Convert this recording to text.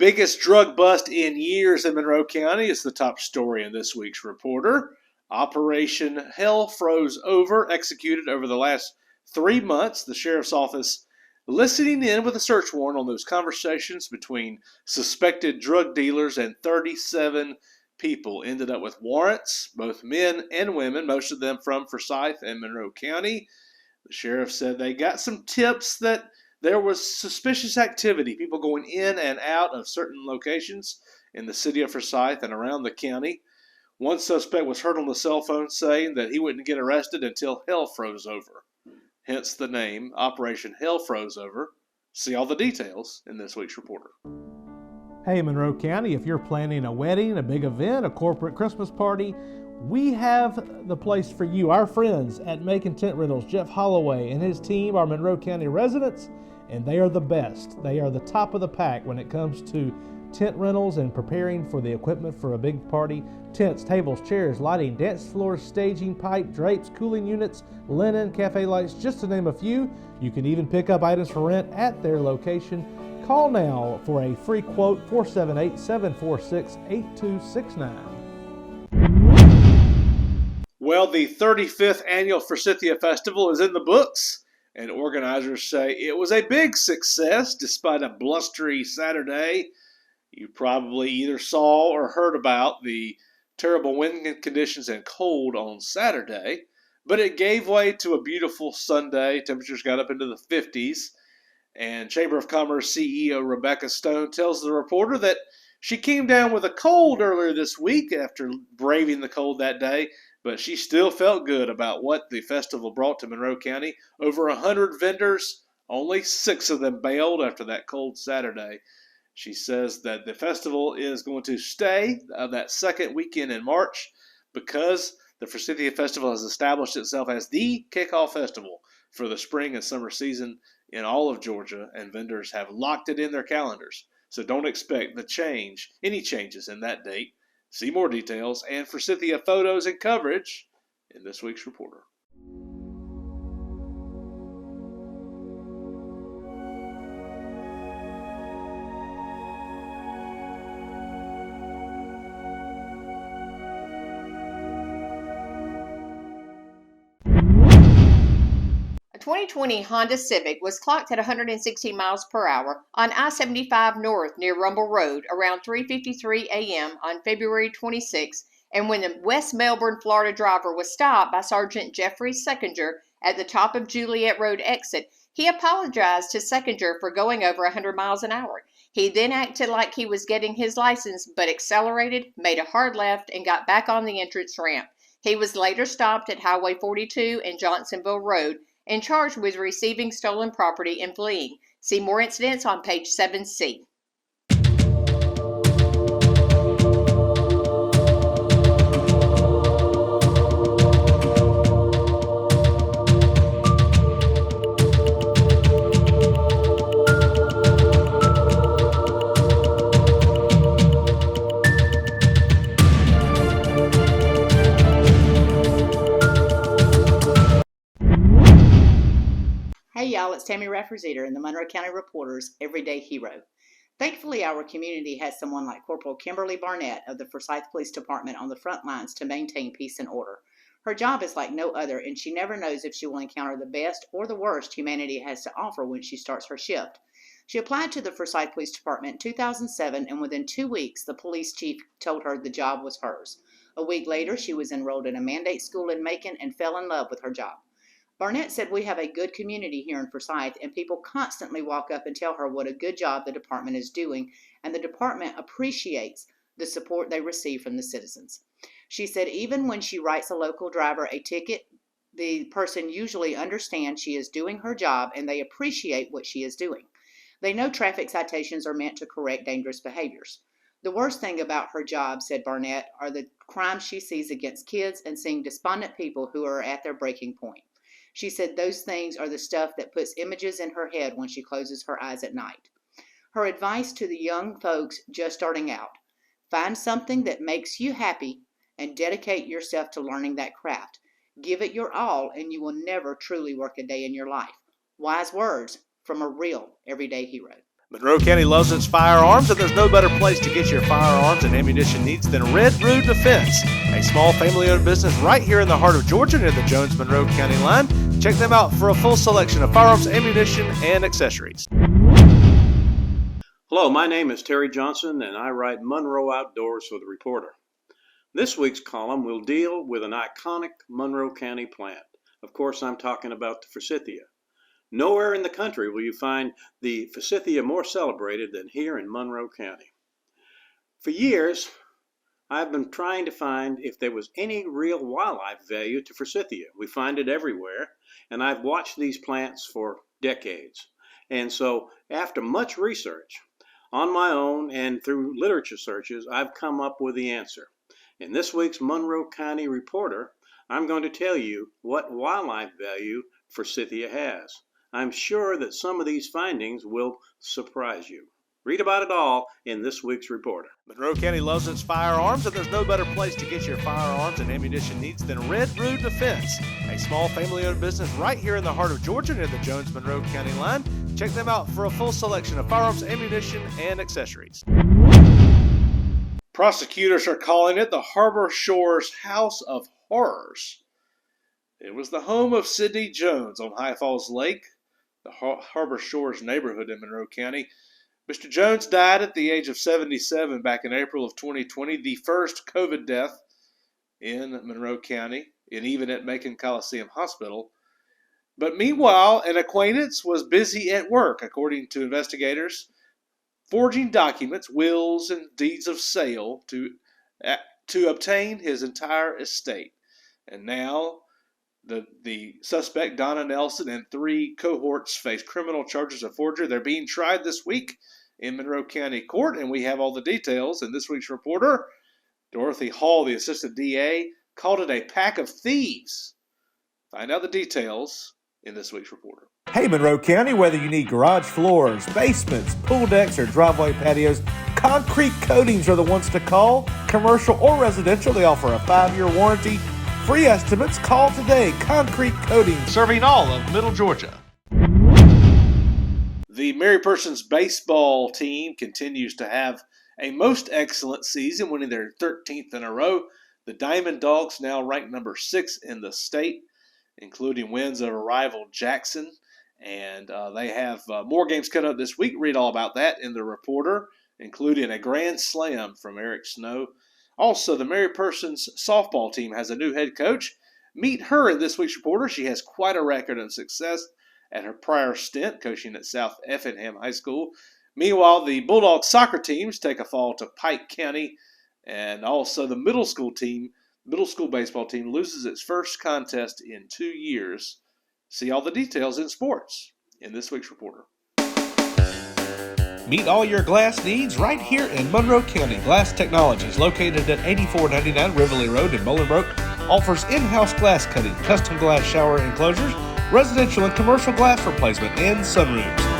biggest drug bust in years in Monroe County is the top story in this week's Reporter. Operation Hell Froze Over, executed over the last 3 months. The sheriff's office listening in with a search warrant on those conversations between suspected drug dealers, and 37 people ended up with warrants, both men and women, most of them from Forsyth and Monroe County. The sheriff said they got some tips that there was suspicious activity, people going in and out of certain locations in the city of Forsyth and around the county. One suspect was heard on the cell phone saying that he wouldn't get arrested until hell froze over. Hence the name, Operation Hell Froze Over. See all the details in this week's Reporter. Hey Monroe County, if you're planning a wedding, a big event, a corporate Christmas party, we have the place for you. Our friends at Macon Tent Rentals, Jeff Holloway and his team are Monroe County residents, and they are the best. They are the top of the pack when it comes to tent rentals and preparing for the equipment for a big party. Tents, tables, chairs, lighting, dance floors, staging, pipe, drapes, cooling units, linen, cafe lights, just to name a few. You can even pick up items for rent at their location. Call now for a free quote, 478-746-8269. Well, the 35th annual Forsythia Festival is in the books, and organizers say it was a big success despite a blustery Saturday. You probably either saw or heard about the terrible wind conditions and cold on Saturday, but it gave way to a beautiful Sunday. Temperatures got up into the 50s, and Chamber of Commerce CEO Rebecca Stone tells the Reporter that she came down with a cold earlier this week after braving the cold that day, but she still felt good about what the festival brought to Monroe County. Over 100 vendors, only 6 of them bailed after that cold Saturday. She says that the festival is going to stay that second weekend in March because the Forsythia Festival has established itself as the kickoff festival for the spring and summer season in all of Georgia, and vendors have locked it in their calendars. So don't expect any changes in that date. See more details and Forsythia photos and coverage in this week's Reporter. A 2020 Honda Civic was clocked at 116 miles per hour on I-75 North near Rumble Road around 3:53 a.m. on February 26, and when the West Melbourne, Florida driver was stopped by Sergeant Jeffrey Seckinger at the top of Juliet Road exit, he apologized to Seckinger for going over 100 miles an hour. He then acted like he was getting his license, but accelerated, made a hard left, and got back on the entrance ramp. He was later stopped at Highway 42 and Johnsonville Road and charged with receiving stolen property and fleeing. See more incidents on page 7C. Hey y'all, it's Tammy Raffers-Eater in the Monroe County Reporter's Everyday Hero. Thankfully, our community has someone like Corporal Kimberly Barnett of the Forsyth Police Department on the front lines to maintain peace and order. Her job is like no other, and she never knows if she will encounter the best or the worst humanity has to offer when she starts her shift. She applied to the Forsyth Police Department in 2007, and within 2 weeks, the police chief told her the job was hers. A week later, she was enrolled in a mandate school in Macon and fell in love with her job. Barnett said, "We have a good community here in Forsyth, and people constantly walk up and tell her what a good job the department is doing, and the department appreciates the support they receive from the citizens." She said even when she writes a local driver a ticket, the person usually understands she is doing her job and they appreciate what she is doing. They know traffic citations are meant to correct dangerous behaviors. The worst thing about her job, said Barnett, are the crimes she sees against kids and seeing despondent people who are at their breaking point. She said those things are the stuff that puts images in her head when she closes her eyes at night. Her advice to the young folks just starting out: find something that makes you happy and dedicate yourself to learning that craft. Give it your all and you will never truly work a day in your life. Wise words from a real everyday hero. Monroe County loves its firearms, and there's no better place to get your firearms and ammunition needs than Red Root Defense, a small family-owned business right here in the heart of Georgia near the Jones-Monroe County line. Check them out for a full selection of firearms, ammunition, and accessories. Hello, my name is Terry Johnson, and I write Monroe Outdoors for the Reporter. This week's column will deal with an iconic Monroe County plant. Of course, I'm talking about the Forsythia. Nowhere in the country will you find the Forsythia more celebrated than here in Monroe County. For years, I've been trying to find if there was any real wildlife value to Forsythia. We find it everywhere, and I've watched these plants for decades. And so, after much research on my own and through literature searches, I've come up with the answer. In this week's Monroe County Reporter, I'm going to tell you what wildlife value Forsythia has. I'm sure that some of these findings will surprise you. Read about it all in this week's Reporter. Monroe County loves its firearms, and there's no better place to get your firearms and ammunition needs than Red Root Defense, a small family-owned business right here in the heart of Georgia near the Jones-Monroe County line. Check them out for a full selection of firearms, ammunition, and accessories. Prosecutors are calling it the Harbor Shores House of Horrors. It was the home of Sidney Jones on High Falls Lake, the Harbor Shores neighborhood in Monroe County. Mr. Jones died at the age of 77 back in April of 2020, the first COVID death in Monroe County, and even at Macon Coliseum Hospital. But meanwhile, an acquaintance was busy at work, according to investigators, forging documents, wills, and deeds of sale to obtain his entire estate. And now the suspect, Donna Nelson, and 3 cohorts face criminal charges of forgery. They're being tried this week in Monroe County Court, and we have all the details in this week's Reporter. Dorothy Hall, the assistant DA, called it a pack of thieves. Find out the details in this week's Reporter. Hey Monroe County, whether you need garage floors, basements, pool decks, or driveway patios, Concrete Coatings are the ones to call. Commercial or residential, they offer a 5-year warranty. Free estimates, call today. Concrete Coatings, Serving all of Middle Georgia. The Mary Persons baseball team continues to have a most excellent season, winning their 13th in a row. The Diamond Dogs now ranked number 6 in the state, including wins over rival Jackson. And they have more games coming up this week. Read all about that in the Reporter, including a grand slam from Eric Snow. Also, the Mary Persons softball team has a new head coach. Meet her in this week's Reporter. She has quite a record of success at her prior stint coaching at South Effingham High School. Meanwhile, the Bulldog soccer teams take a fall to Pike County. And also the middle school baseball team loses its first contest in 2 years. See all the details in sports in this week's Reporter. meet all your glass needs right here in Monroe County. Glass Technologies, located at 8499 Riverly Road in Bolingbroke, offers in-house glass cutting, custom glass shower enclosures, residential and commercial glass replacement, and sunroofs.